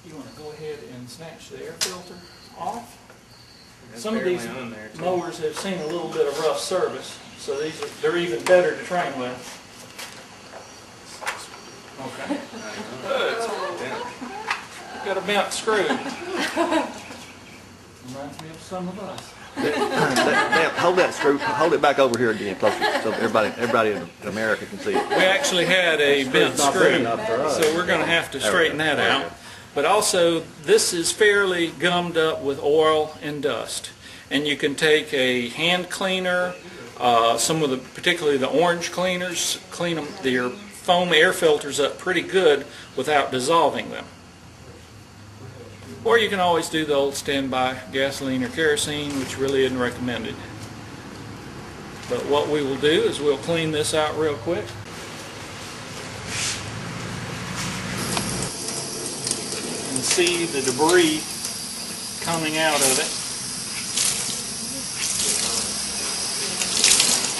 you want to go ahead and snatch the air filter off. That's Some of these mowers have seen a little bit of rough service, so they're even better to train with. Okay. Got a bent screw. Reminds me of some of us. Hold that screw. Hold it back over here again, closer, so everybody in America can see it. We actually had a bent screw, so we're going to have to straighten that out. But also, this is fairly gummed up with oil and dust. And you can take a hand cleaner, some of the, particularly the orange cleaners, clean their foam air filters up pretty good without dissolving them. Or you can always do the old standby gasoline or kerosene, which really isn't recommended. But what we will do is we'll clean this out real quick. And see the debris coming out of it.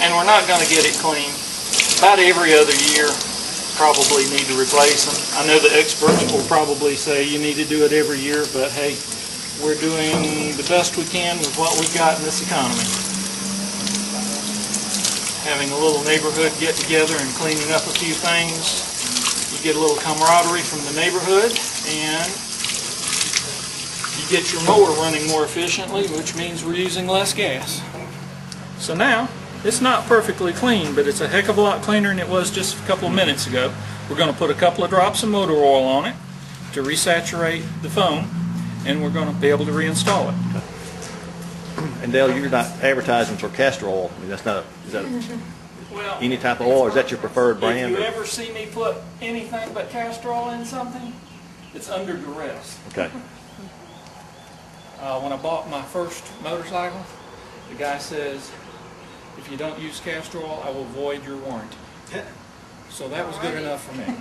And we're not going to get it clean. About every other year, probably need to replace them. I know the experts will probably say you need to do it every year, but hey, we're doing the best we can with what we've got in this economy. Having a little neighborhood get together and cleaning up a few things, you get a little camaraderie from the neighborhood, and you get your mower running more efficiently, which means we're using less gas. So now, it's not perfectly clean, but it's a heck of a lot cleaner than it was just a couple of minutes ago. We're going to put a couple of drops of motor oil on it to resaturate the foam, and we're going to be able to reinstall it. And Dale, you're not advertising for castor oil. I mean, that's not. Is that well, any type of oil? Or is that your preferred brand? If you ever see me put anything but castor oil in something, it's under duress. Okay. When I bought my first motorcycle, the guy says, if you don't use castor oil, I will void your warranty. So that was good enough for me.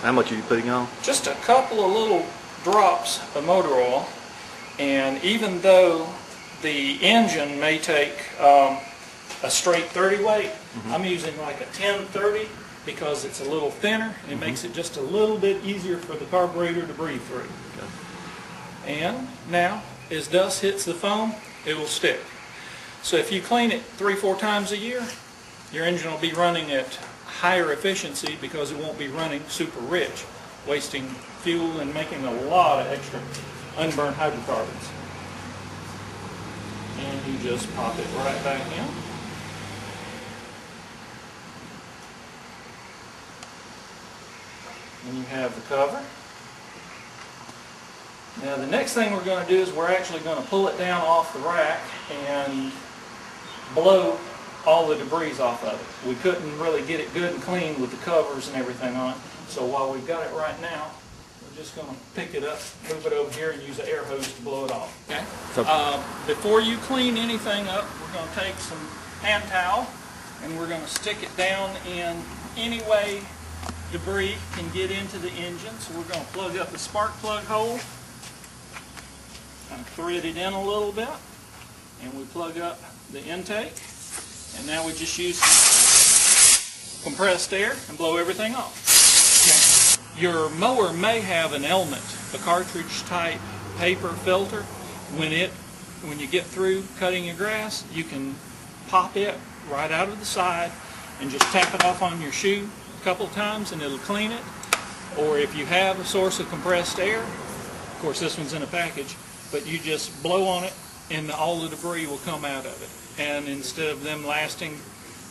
How much are you putting on? Just a couple of little drops of motor oil, and even though the engine may take a straight 30 weight, I'm using like a 10-30 because it's a little thinner and it makes it just a little bit easier for the carburetor to breathe through. Okay. And now, as dust hits the foam, it will stick. So if you clean it 3-4 times a year, your engine will be running at higher efficiency because it won't be running super rich, wasting fuel and making a lot of extra unburned hydrocarbons. And you just pop it right back in. And you have the cover. Now the next thing we're going to do is we're actually going to pull it down off the rack and blow all the debris off of it. We couldn't really get it good and clean with the covers and everything on it, so while we've got it right now, we're just going to pick it up, move it over here, and use an air hose to blow it off. Okay? Before you clean anything up, we're going to take some hand towel and we're going to stick it down in any way debris can get into the engine. So we're going to plug up the spark plug hole, kind of thread it in a little bit, and we plug up the intake, and now we just use compressed air and blow everything off. Okay. Your mower may have an element, a cartridge type paper filter. When you get through cutting your grass, you can pop it right out of the side and just tap it off on your shoe a couple times and it'll clean it. Or if you have a source of compressed air, of course this one's in a package, but you just blow on it and all the debris will come out of it. And instead of them lasting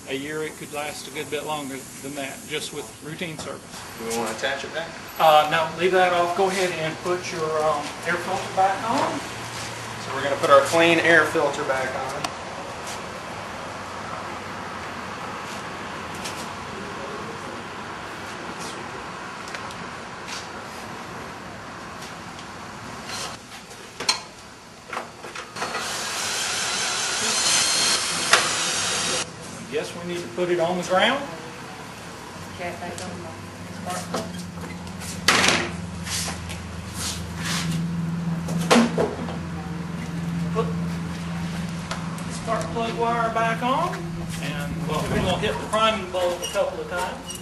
a year, it could last a good bit longer than that, just with routine service. Do we want to attach it back? No, leave that off. Go ahead and put your air filter back on. So we're going to put our clean air filter back on. Guess we need to put it on the ground. Okay, I don't know. Put the spark plug wire back on, and well, we're going to hit the priming bulb a couple of times.